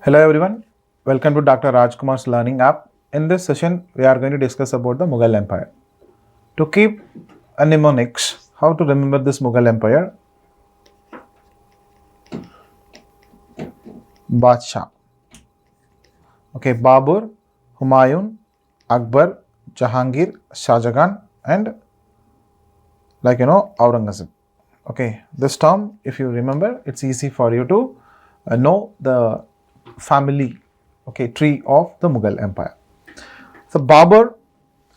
Hello everyone, welcome to Dr. Rajkumar's Learning app. In this session, we are going to discuss about the Mughal Empire. To keep a mnemonics, how to remember this Mughal Empire? Badshah. Okay, Babur, Humayun, Akbar, Jahangir, Shah Jahan, and Aurangzeb. Okay, this term, if you remember, it's easy for you to know the family, tree of the Mughal Empire. So Babur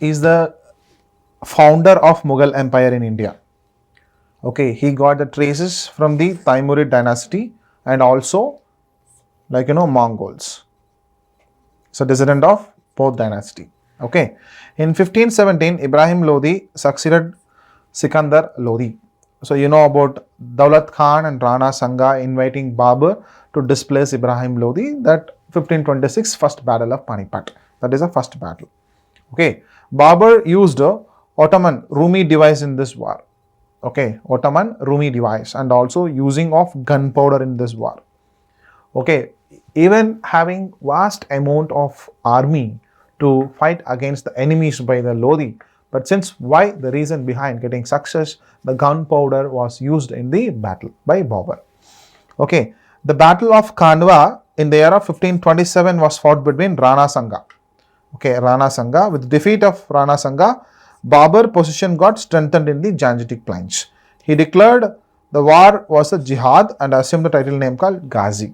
is the founder of Mughal Empire in India. Okay, he got the traces from the Timurid dynasty and also Mongols. So descendant of both dynasty. Okay, in 1517, Ibrahim Lodi succeeded Sikandar Lodi. So you know about Daulat Khan and Rana Sanga inviting Babur to displace Ibrahim Lodi. That 1526 first battle of Panipat. That is the first battle. Okay, Babur used a Ottoman Rumi device in this war. Okay, Ottoman Rumi device and also using of gunpowder in this war. Okay, even having vast amount of army to fight against the enemies by the Lodi. But since why the reason behind getting success, the gunpowder was used in the battle by Babur. Okay, the battle of Khandwa in the year of 1527 was fought between Rana Sanga. Okay, Rana Sanga. With defeat of Rana Sanga, Babur position got strengthened in the Gangetic Plains. He declared the war was a jihad and assumed the title name called Ghazi.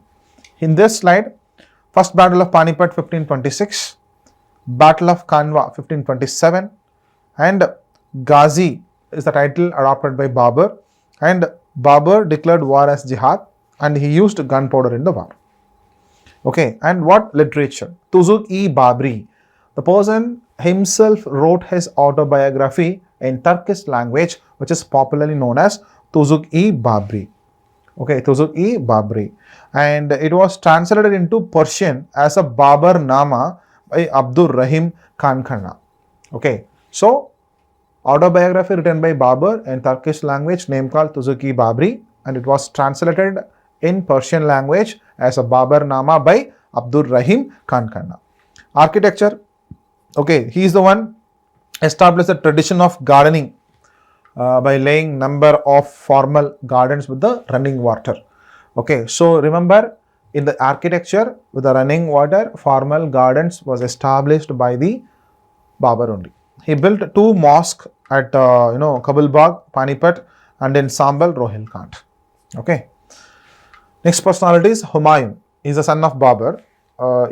In this slide, first battle of Panipat 1526, battle of Khandwa 1527, and Ghazi is the title adopted by Babur, and Babur declared war as jihad and he used gunpowder in the war. Okay, and what literature? Tuzuk-i-Babri. The person himself wrote his autobiography in Turkish language, which is popularly known as Tuzuk-i-Babri. Okay, Tuzuk-i-Babri. And it was translated into Persian as a Babar Nama by Abdur Rahim Khankhana. Okay, so autobiography written by Babur in Turkish language, name called Tuzuk-i-Babri, and it was translated in Persian language as a Babar Nama by Abdur Rahim Khankhana. Architecture. Okay, he is the one established the tradition of gardening by laying number of formal gardens with the running water. Okay, so remember in the architecture with the running water, formal gardens was established by the Babur only. He built two mosques at Kabul Bagh, Panipat, and in Sambal, Rohilkhand. Okay. Next personality is Humayun. He is the son of Babur.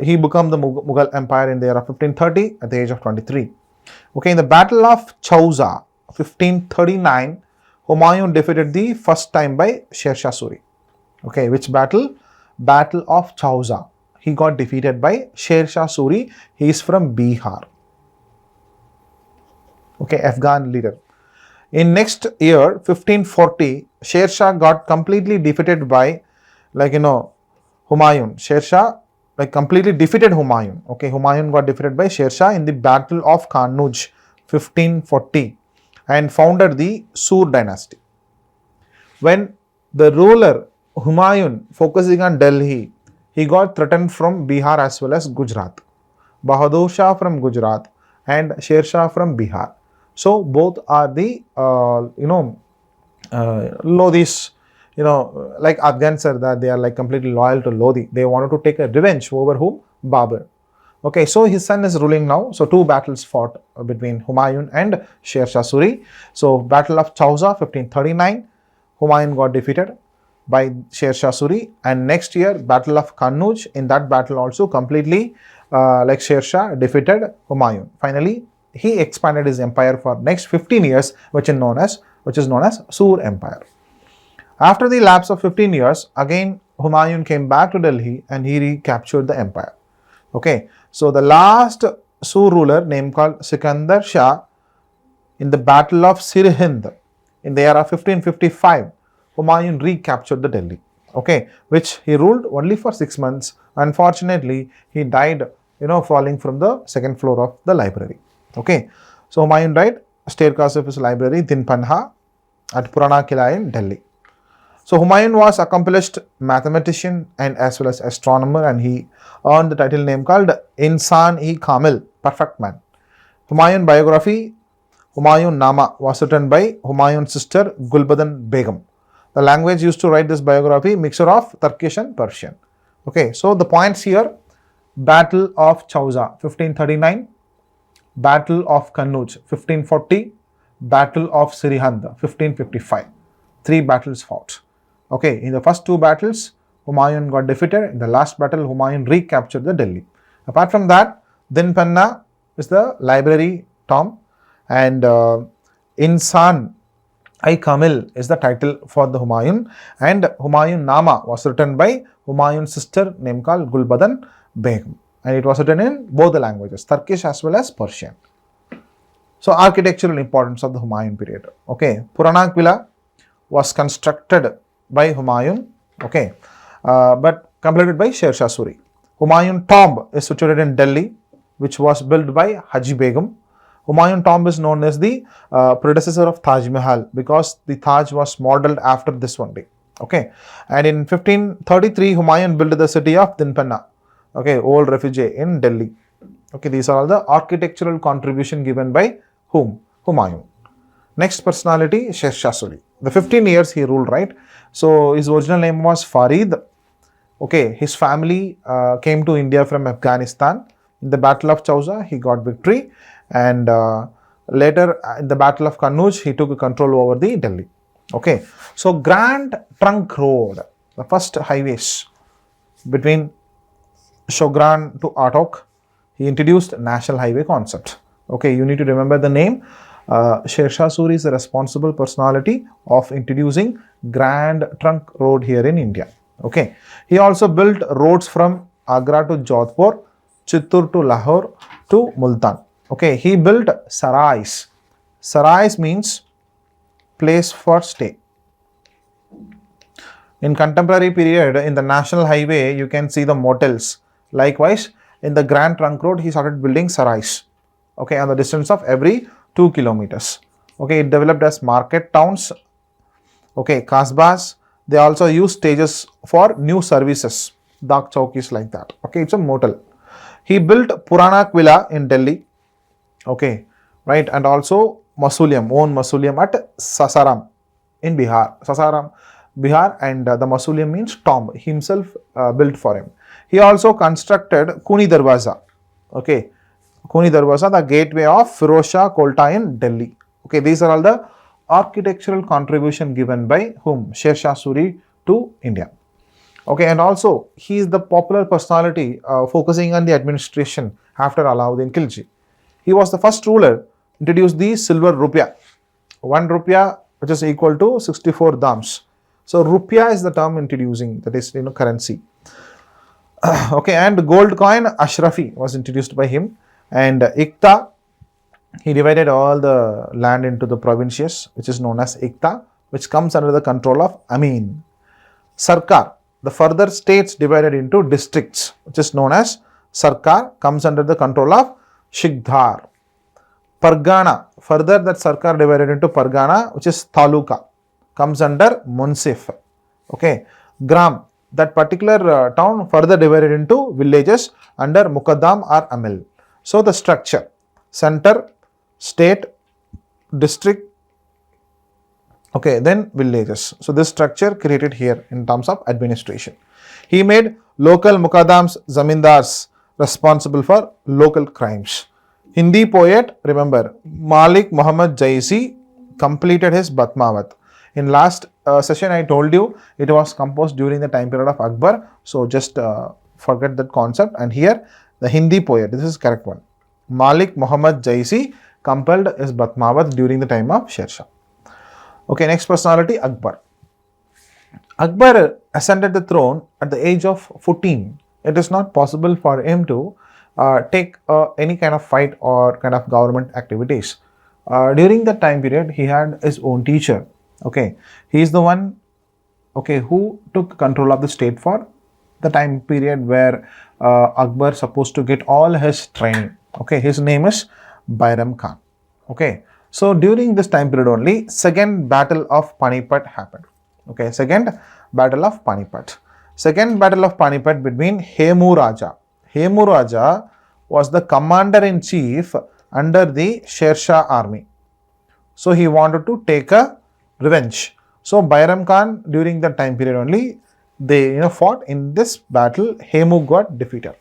He became the Mughal Empire in the year of 1530 at the age of 23. Okay, in the Battle of Chauza, 1539, Humayun defeated the first time by Sher Shah Suri. Okay, which battle? Battle of Chauza. He got defeated by Sher Shah Suri. He is from Bihar. Okay, Afghan leader. In next year, 1540, Sher Shah got completely defeated by Humayun. Sher Shah completely defeated Humayun. Okay, Humayun got defeated by Sher Shah in the Battle of Kannauj 1540 and founded the Sur dynasty. When the ruler Humayun focusing on Delhi, he got threatened from Bihar as well as Gujarat. Bahadur Shah from Gujarat and Sher Shah from Bihar. So both are the Lodis. Like Afghans sir, that they are completely loyal to Lodi. They wanted to take a revenge over whom? Babur. Okay, so his son is ruling now. So two battles fought between Humayun and Sher Shah Suri. So Battle of Chauza 1539, Humayun got defeated by Sher Shah Suri, and next year Battle of Kannauj. In that battle also completely Sher Shah defeated Humayun. Finally, he expanded his empire for next 15 years, which is known as Sur Empire. After the lapse of 15 years, again Humayun came back to Delhi and he recaptured the empire. Okay, so the last Sur ruler named called Sikandar Shah in the Battle of Sirhind in the year of 1555, Humayun recaptured the Delhi. Okay, which he ruled only for 6 months. Unfortunately, he died, falling from the second floor of the library. Okay, so Humayun died, staircase of his library, Dinpanha at Purana Kila in Delhi. So Humayun was accomplished mathematician and as well as astronomer, and he earned the title name called Insan-e-Kamil, perfect man. Humayun biography, Humayun Nama, was written by Humayun's sister Gulbadan Begum. The language used to write this biography, mixture of Turkish and Persian. Okay, so the points here: Battle of Chauza 1539, Battle of Kannauj 1540, Battle of Sirhind 1555. Three battles fought. Okay, in the first two battles, Humayun got defeated. In the last battle, Humayun recaptured the Delhi. Apart from that, Din Panna is the library tomb, and Insan-e-Kamil is the title for the Humayun, and Humayun Nama was written by Humayun's sister named called Gulbadan Begum, and it was written in both the languages, Turkish as well as Persian. So architectural importance of the Humayun period. Okay, Puranak Villa was constructed by Humayun, okay, but completed by Sher Shah Suri. Humayun tomb is situated in Delhi, which was built by Haji Begum. Humayun tomb is known as the predecessor of Taj Mahal because the Taj was modeled after this one day. Okay, and in 1533, Humayun built the city of Dinpanna, okay, old refugee in Delhi. Okay, these are all the architectural contribution given by whom? Humayun. Next personality, Sher Shah Suri. The 15 years he ruled, right? So his original name was Farid. Okay, his family came to India from Afghanistan. In the Battle of Chauza, he got victory, and later in the Battle of Kannauj, he took control over the Delhi. Okay, so Grand Trunk Road, the first highways between Shogran to Atok, he introduced national highway concept. Okay, you need to remember the name. Sher Shah Suri is the responsible personality of introducing Grand Trunk Road here in India. Okay, he also built roads from Agra to Jodhpur, Chittur to Lahore to Multan. Okay, he built sarais. Sarais means place for stay. In contemporary period, in the national highway, you can see the motels. Likewise, in the Grand Trunk Road, he started building sarais. Okay, on the distance of every 2 kilometers. Okay, it developed as market towns. Okay, kasbahs. They also use stages for new services. Dak chowkis like that. Okay, it's a motel. He built Puranak Villa in Delhi. Okay, right, and also own mausoleum at Sasaram in Bihar. Sasaram, Bihar, and the mausoleum means tomb. He himself built for him. He also constructed Kuni Darwaza. Okay, Kuni Darwaza, the gateway of Firoz Shah Kolta in Delhi. Okay, these are all the architectural contribution given by whom? Sher Shah Suri to India. Okay, and also he is the popular personality focusing on the administration after Alauddin Khilji. He was the first ruler introduced the silver rupia. 1 rupia, which is equal to 64 dams. So rupia is the term introducing, that is, currency. Okay, and gold coin Ashrafi was introduced by him, and Ikta, he divided all the land into the provinces, which is known as Ikta, which comes under the control of Amin. Sarkar, the further states divided into districts, which is known as Sarkar, comes under the control of Shikdhar. Pargana, further that Sarkar divided into Pargana, which is Taluka, comes under Munsif. Okay, Gram, that particular town further divided into villages under Mukaddam or Amil. So the structure: center, state, district, okay, then villages. So this structure created here in terms of administration. He made local Mukaddams, Zamindars responsible for local crimes. Hindi poet, remember, Malik Muhammad Jaisi completed his Batmavat. In last session I told you it was composed during the time period of Akbar. So just forget that concept, and here the Hindi poet, this is correct one. Malik Muhammad Jaisi compiled his Batmavat during the time of Sher Shah. Okay, next personality, Akbar. Akbar ascended the throne at the age of 14. It is not possible for him to take any kind of fight or kind of government activities. During that time period, he had his own teacher. Okay, he is the one, okay, who took control of the state for the time period where Akbar supposed to get all his training. Okay, his name is Bairam Khan. Okay, so during this time period only, second battle of Panipat happened. Okay, second Battle of Panipat. Second Battle of Panipat between Hemu Raja. Hemu Raja was the commander-in-chief under the Sher Shah army. So he wanted to take a revenge. So Bairam Khan, during that time period only, they fought in this battle. Hemu got defeated.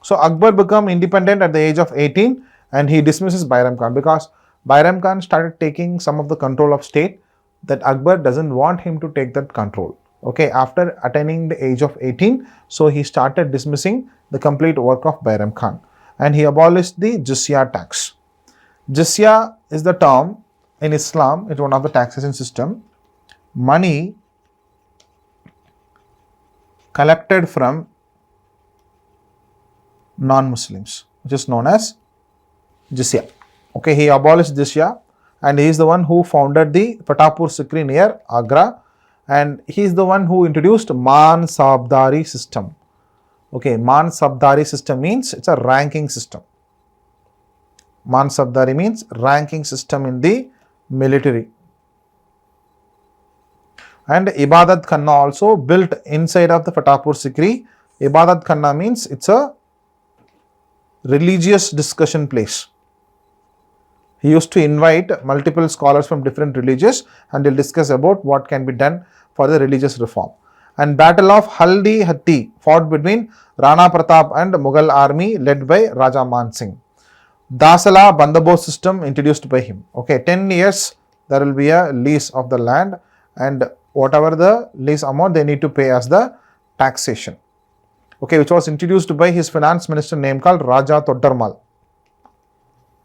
So Akbar became independent at the age of 18 and he dismisses Bairam Khan because Bairam Khan started taking some of the control of state that Akbar doesn't want him to take that control. Okay, after attaining the age of 18, so he started dismissing the complete work of Bairam Khan and he abolished the jizya tax. Jizya is the term in Islam, it's one of the taxation system. Money collected from non-Muslims, which is known as jizya. Okay, he abolished jizya and he is the one who founded the Fatehpur Sikri near Agra and he is the one who introduced Mansabdari system. Okay, Mansabdari system means it's a ranking system. Mansabdari means ranking system in the military. And Ibadat Khanna also built inside of the Fatehpur Sikri. Ibadat Khanna means it's a religious discussion place. He used to invite multiple scholars from different religions and they'll discuss about what can be done for the religious reform. And Battle of Haldi Hatti fought between Rana Pratap and Mughal army led by Raja Man Singh. Dasala Bandabos system introduced by him. Okay, 10 years there will be a lease of the land and whatever the lease amount they need to pay as the taxation. Okay, which was introduced by his finance minister name called Raja Toddarmal.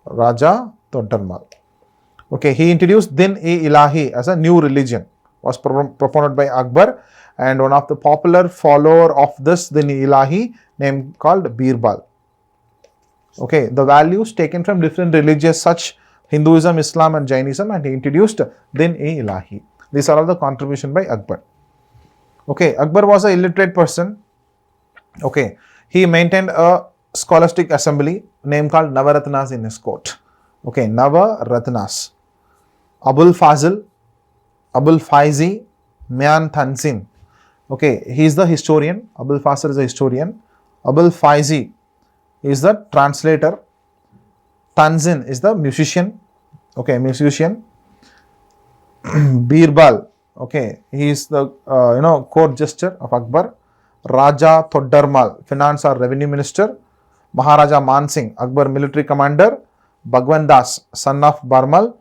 Raja Toddarmal. Okay, he introduced Din-e-Ilahi as a new religion, was propounded by Akbar and one of the popular follower of this Din-e-Ilahi name called Birbal. Okay, the values taken from different religions such Hinduism, Islam and Jainism and he introduced Din-e-Ilahi. These are all the contribution by Akbar. Okay, Akbar was an illiterate person. Okay, he maintained a scholastic assembly name called Navaratnas in his court. Okay, Navaratnas. Abul Fazil, Abul Faizi, Mian Tanzin. Okay, he is the historian. Abul Fazil is a historian. Abul Faizi is the translator. Tanzin is the musician. Okay, musician. Birbal. Okay, he is the court jester of Akbar. Raja Toddarmal, finance or revenue minister. Maharaja Man Singh, Akbar military commander. Bhagwan Das, son of Barmal.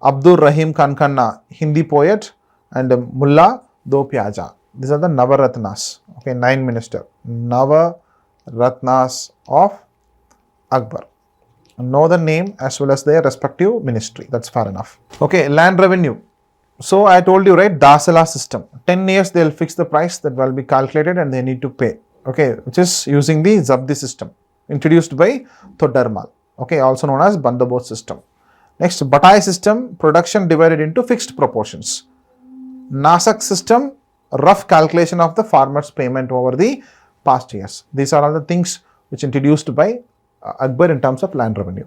Abdur Rahim Khan Khanna, Hindi poet. And Mullah Do Pyaja. These are the Navaratnas. Okay, 9 minister. Navaratnas of Akbar. Know the name as well as their respective ministry. That's fair enough. Okay, land revenue. So I told you, right, Dasala system. 10 years they'll fix the price that will be calculated and they need to pay. Okay, which is using the Zabdi system introduced by Toddarmal. Okay, also known as Bandabos system. Next, Batai system, production divided into fixed proportions. Nasak system, rough calculation of the farmer's payment over the past years. These are all the things which introduced by Akbar in terms of land revenue.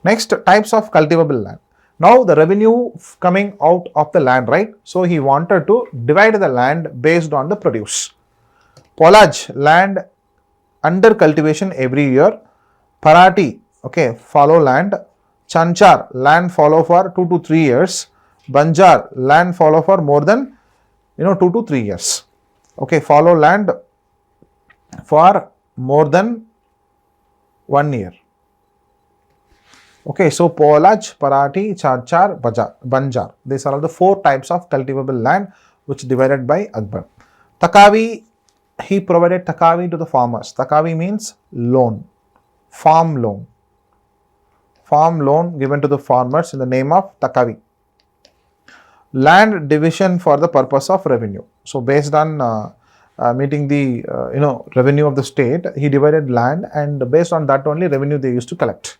Next, types of cultivable land. Now the revenue coming out of the land, right? So he wanted to divide the land based on the produce. Polaj, land under cultivation every year. Parati, okay, fallow land. Chanchar, land fallow for 2 to 3 years. Banjar, land fallow for more than 2 to 3 years. Okay, fallow land for more than 1 year. Okay, so Polaj, Parati, Chanchar, Banjar. These are all the 4 types of cultivable land which divided by Akbar. Takavi, he provided Takavi to the farmers. Takavi means loan, farm loan. Farm loan given to the farmers in the name of Takavi. Land division for the purpose of revenue. So based on meeting the revenue of the state, he divided land and based on that only revenue they used to collect.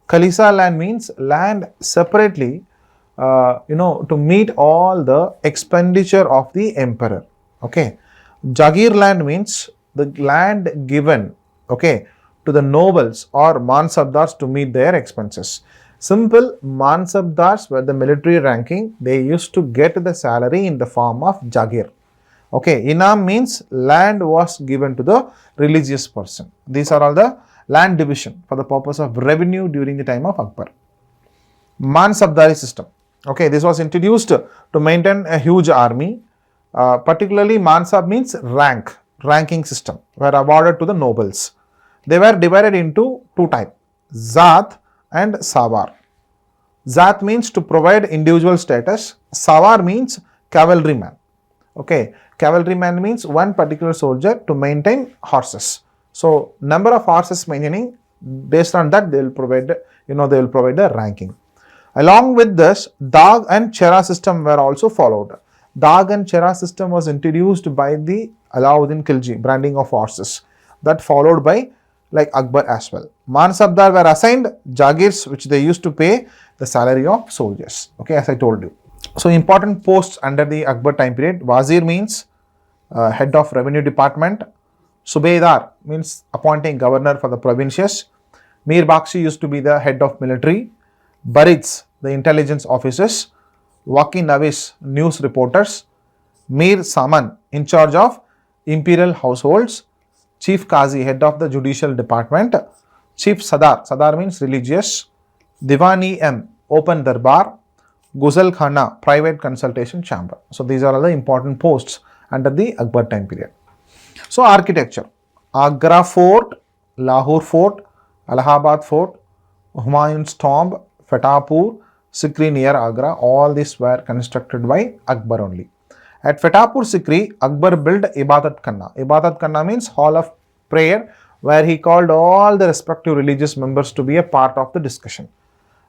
Khalisa land means land separately to meet all the expenditure of the emperor. Okay. Jagir land means the land given, okay, to the nobles or mansabdars to meet their expenses. Simple Mansabdars were the military ranking. They used to get the salary in the form of Jagir. Okay, Inam means land was given to the religious person. These are all the land division for the purpose of revenue during the time of Akbar. Mansabdari system. Okay, this was introduced to maintain a huge army. Particularly, Mansab means ranking system were awarded to the nobles. They were divided into two types, Zat and Savar. Zat means to provide individual status. Savar means cavalryman. Okay, cavalryman means one particular soldier to maintain horses. So, number of horses maintaining, based on that they will provide, they will provide a ranking. Along with this, Dag and Chera system were also followed. Dag and Chera system was introduced by the Alauddin Khilji, branding of horses. That followed by like Akbar as well. Mansabdar were assigned Jagirs, which they used to pay the salary of soldiers. Okay, as I told you. So, important posts under the Akbar time period. Wazir means head of revenue department. Subaydar means appointing governor for the provinces. Mir Bakshi used to be the head of military. Barids, the intelligence officers. Waki Navis, news reporters. Mir Saman, in charge of imperial households. Chief Qazi, head of the judicial department. Chief Sadar means religious. Diwani M, open darbar. Ghuzal Khana, private consultation chamber. So, these are all the important posts under the Akbar time period. So, architecture. Agra Fort, Lahore Fort, Allahabad Fort, Humayun's Tomb, Fatehpur, Sikri near Agra, all these were constructed by Akbar only. At Fatehpur Sikri, Akbar built Ibadat Khanna. Ibadat Khanna means hall of prayer, where he called all the respective religious members to be a part of the discussion.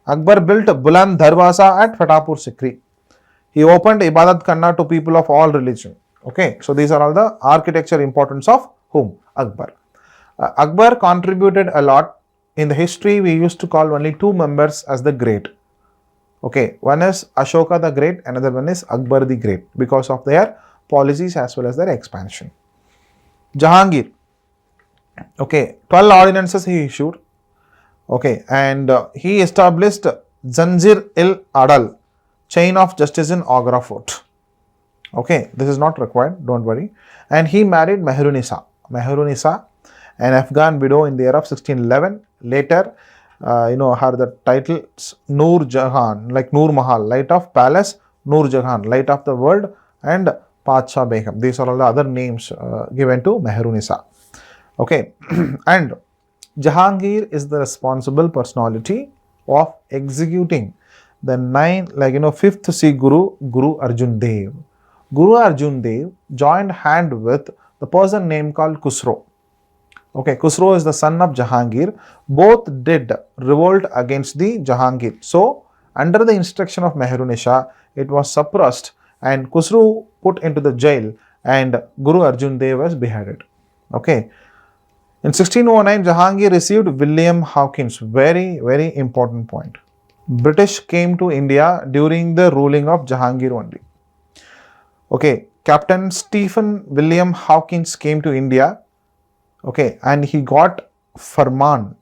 Akbar built Buland Darwaza at Fatehpur Sikri. He opened Ibadat Khanna to people of all religion. Okay, so these are all the architecture importance of whom? Akbar. Akbar contributed a lot. In the history, we used to call only two members as the great. Okay, one is Ashoka the Great, another one is Akbar the Great, because of their policies as well as their expansion. Jahangir. Okay, 12 ordinances he issued. Okay, and he established Zanjir-il-Adal, chain of justice in Agra Fort. Okay, this is not required, don't worry. And he married Mehrunisa. Mehrunisa, an Afghan widow in the year of 1611. Later, her the titles Noor Jahan, like Noor Mahal, light of palace, Noor Jahan, light of the world, and Padshah Begum. These are all the other names given to Mehrunisa. Okay, and Jahangir is the responsible personality of executing the fifth Sikh Guru, Guru Arjan Dev. Guru Arjan Dev joined hand with the person named called Khusro. Okay, Khusro is the son of Jahangir. Both did revolt against the Jahangir. So, under the instruction of Mehrunisa, it was suppressed and Khusro put into the jail and Guru Arjan Dev was beheaded. Okay. In 1609, Jahangir received William Hawkins. Very, very important point. British came to India during the ruling of Jahangir only. Okay, Captain Stephen William Hawkins came to India. Okay, and he got Farman.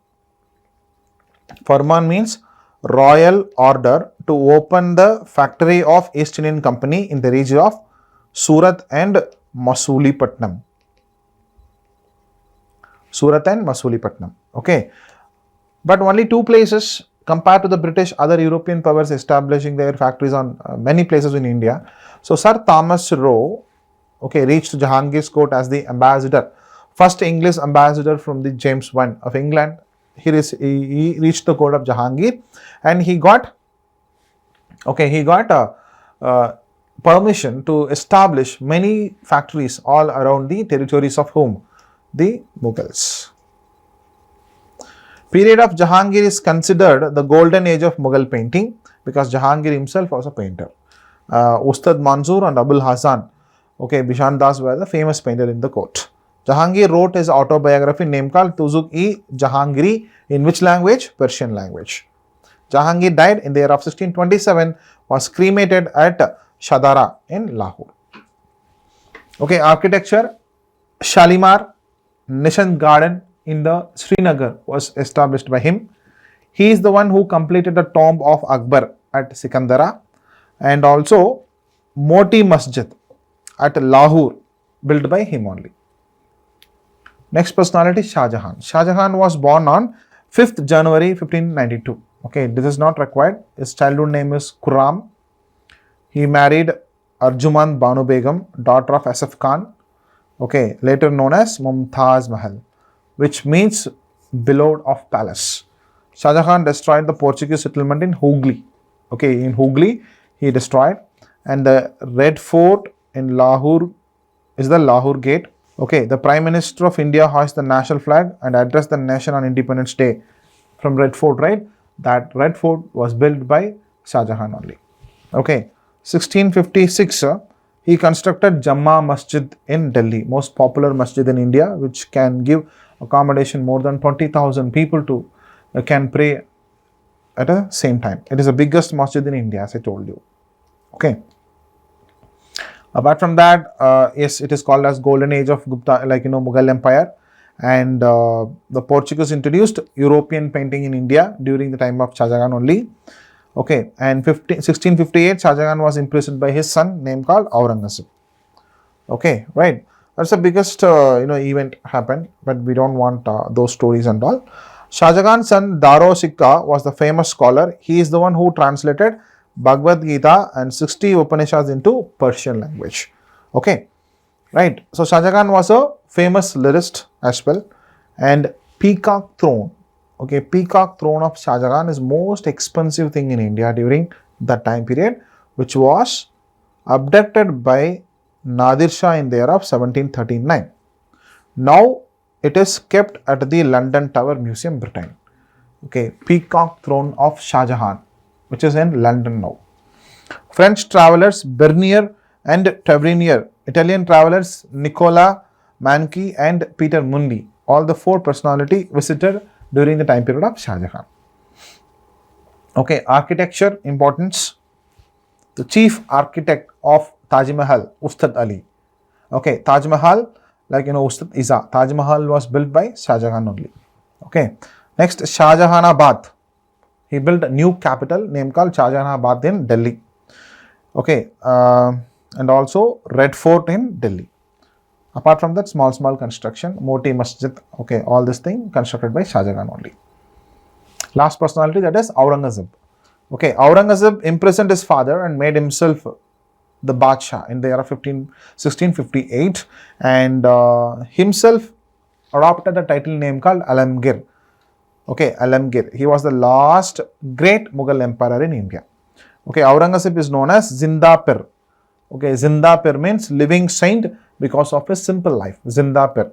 Farman means royal order to open the factory of East Indian Company in the region of Surat and Masulipatam. Surat and Masulipatam. Okay, but only two places compared to the British, other European powers establishing their factories on many places in India. So, Sir Thomas Roe, okay, reached Jahangir's court as the ambassador, first English ambassador from the James I of England. He reached the court of Jahangir and he got permission to establish many factories all around the territories of whom? The Mughals. Period of Jahangir is considered the golden age of Mughal painting because Jahangir himself was a painter. Ustad Manzoor and Abul Hasan, okay, Bishan Das were the famous painter in the court. Jahangir wrote his autobiography named called Tuzuk-e-Jahangiri in which language? Persian language. Jahangir died in the year of 1627, was cremated at Shadara in Lahore. Okay, architecture, Shalimar, Nishant Garden in the Srinagar was established by him. He is the one who completed the tomb of Akbar at Sikandara, and also Moti Masjid at Lahore, built by him only. Next personality, Shah Jahan. Shah Jahan was born on 5th January 1592. Okay, this is not required. His childhood name is Khurram. He married Arjuman Banu Begum, daughter of Asaf Khan, okay, later known as Mumtaz Mahal, which means beloved of palace. Shah Jahan destroyed the Portuguese settlement in Hooghly. Okay, in Hooghly he destroyed, and the Red Fort in Lahore is the Lahore Gate. Okay, the Prime Minister of India hoists the national flag and addressed the nation on Independence Day from Red Fort, right? That Red Fort was built by Shah Jahan only. Okay, 1656, he constructed Jamma Masjid in Delhi, most popular masjid in India, which can give accommodation more than 20,000 people to can pray at the same time. It is the biggest masjid in India, as I told you. Okay. Apart from that, yes, it is called as golden age of Gupta, Mughal Empire, and the Portuguese introduced European painting in India during the time of Shah Jahan only. Okay, and 1658, Shah Jahan was imprisoned by his son, named called Aurangzeb. Okay, right. That's the biggest event happened, but we don't want those stories and all. Shah Jahan's son Daro Sikka was the famous scholar. He is the one who translated Bhagavad Gita and 60 Upanishads into Persian language. Okay, right. So Shah Jahan was a famous lyrist as well, and Peacock Throne. Okay, Peacock Throne of Shah Jahan is most expensive thing in India during that time period, which was abducted by Nadir Shah in the year of 1739. Now it is kept at the London Tower Museum, Britain. Okay, Peacock Throne of Shah Jahan, which is in London now. French travelers Bernier and Tavernier, Italian travelers Nicola Manchi and Peter Mundi, all the four personality visited during the time period of Shah Jahan. Okay, architecture importance. The chief architect of Taj Mahal, Ustad Ali. Okay, Taj Mahal, Ustad Iza. Taj Mahal was built by Shah Jahan only. Okay, next Shah Jahanabad. He built a new capital named called Shah Jahanabad in Delhi. Okay, and also Red Fort in Delhi. Apart from that, small construction, Moti Masjid, okay, all this thing constructed by Shah Jahan only. Last personality, that is Aurangzeb. Okay, Aurangzeb imprisoned his father and made himself the Badshah in the year of 1658, and himself adopted a title name called Alamgir. Okay, Alamgir. He was the last great Mughal emperor in India. Okay, Aurangzeb is known as Zinda Pir. Okay, Zinda Pir means living saint because of his simple life. Zinda Pir.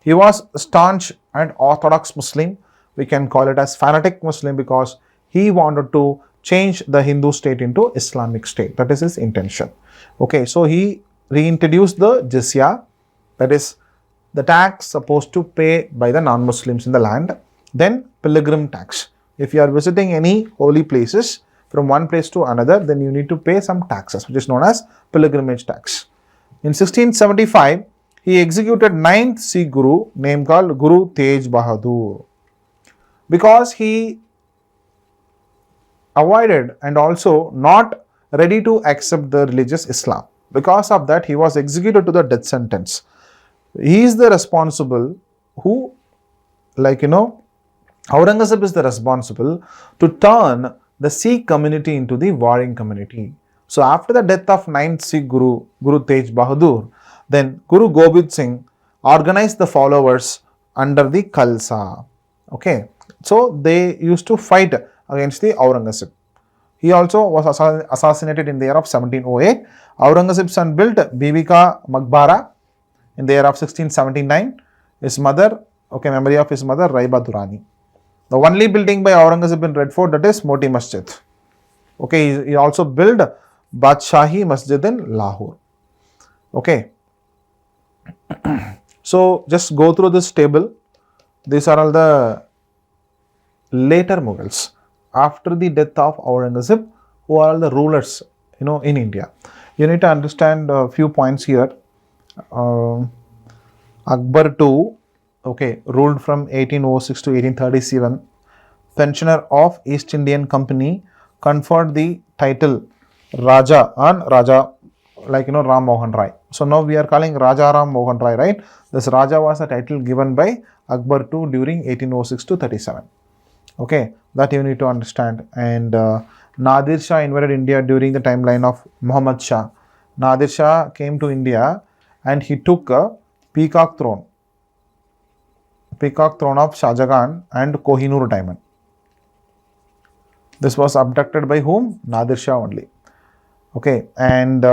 He was staunch and orthodox Muslim. We can call it as fanatic Muslim because he wanted to change the Hindu state into Islamic state. That is his intention. Okay, so he reintroduced the jizya, that is the tax supposed to pay by the non-Muslims in the land. Then pilgrim tax. If you are visiting any holy places from one place to another, then you need to pay some taxes, which is known as pilgrimage tax. In 1675, he executed 9th Sikh Guru, named called Guru Tej Bahadur, because he avoided and also not ready to accept the religious Islam. Because of that, he was executed to the death sentence. He is the responsible who, Aurangzeb is the responsible to turn the Sikh community into the warring community. So after the death of 9th Sikh Guru, Guru Tej Bahadur, then Guru Gobind Singh organized the followers under the Khalsa. Okay, so they used to fight against the Aurangzeb. He also was assassinated in the year of 1708. Aurangzeb's son built Bibika Maqbara in the year of 1679. His mother, memory of his mother, Raiba Durrani. The only building by Aurangzeb in Red Fort, that is Moti Masjid. Okay, he also built Badshahi Masjid in Lahore. Okay. So just go through this table. These are all the later Mughals. After the death of Aurangzeb, who are all the rulers, in India. You need to understand a few points here. Akbar II, ruled from 1806 to 1837. pensioner of East Indian Company, conferred the title Raja on Raja, like Ram Mohan Rai. So now we are calling Raja Ram Mohan Rai, right? This Raja was a title given by Akbar II during 1806 to 37. Okay, that you need to understand. And Nadir Shah invaded India during the timeline of Muhammad Shah. Nadir Shah came to India and he took a peacock throne of Shah Jahan and Kohinoor diamond. This was abducted by whom? Nadir Shah only. Okay, and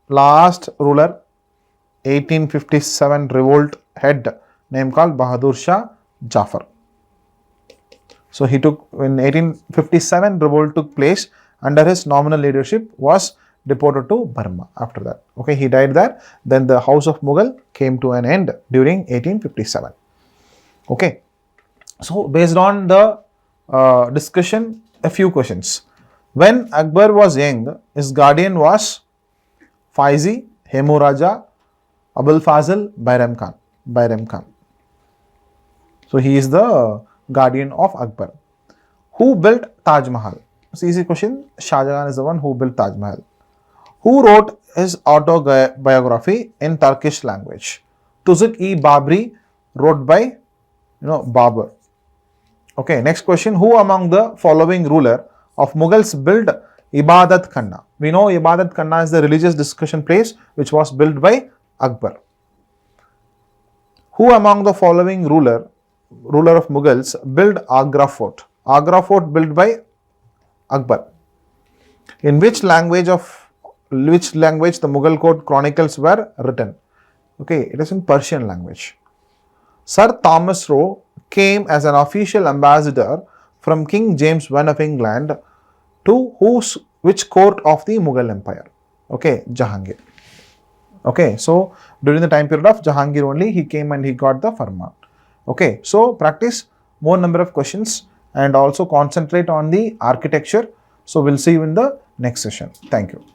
last ruler, 1857 revolt head, name called Bahadur Shah Jafar. So he took, in 1857 revolt took place, under his nominal leadership was deported to Burma after that. Okay, he died there. Then the house of Mughal came to an end during 1857. Okay, so based on the discussion, a few questions. When Akbar was young, his guardian was Faizi, Hemu Raja, Abul Fazl, Bairam Khan. So he is the guardian of Akbar. Who built Taj Mahal? It's easy question. Shah Jahan is the one who built Taj Mahal. Who wrote his autobiography in Turkish language? Tuzuk-i-Babri, wrote by Babur. Okay, next question. Who among the following ruler of Mughals built Ibadat Khana? We know Ibadat Khana is the religious discussion place which was built by Akbar. Who among the following ruler of Mughals built Agra Fort? Agra Fort built by Akbar. In which language the Mughal court chronicles were written? Okay, it is in Persian language. Sir Thomas Roe came as an official ambassador from King James I of England to which court of the Mughal Empire? Okay, Jahangir. Okay, so during the time period of Jahangir only he came and he got the farman. Okay, so practice more number of questions and also concentrate on the architecture. So we'll see you in the next session. Thank you.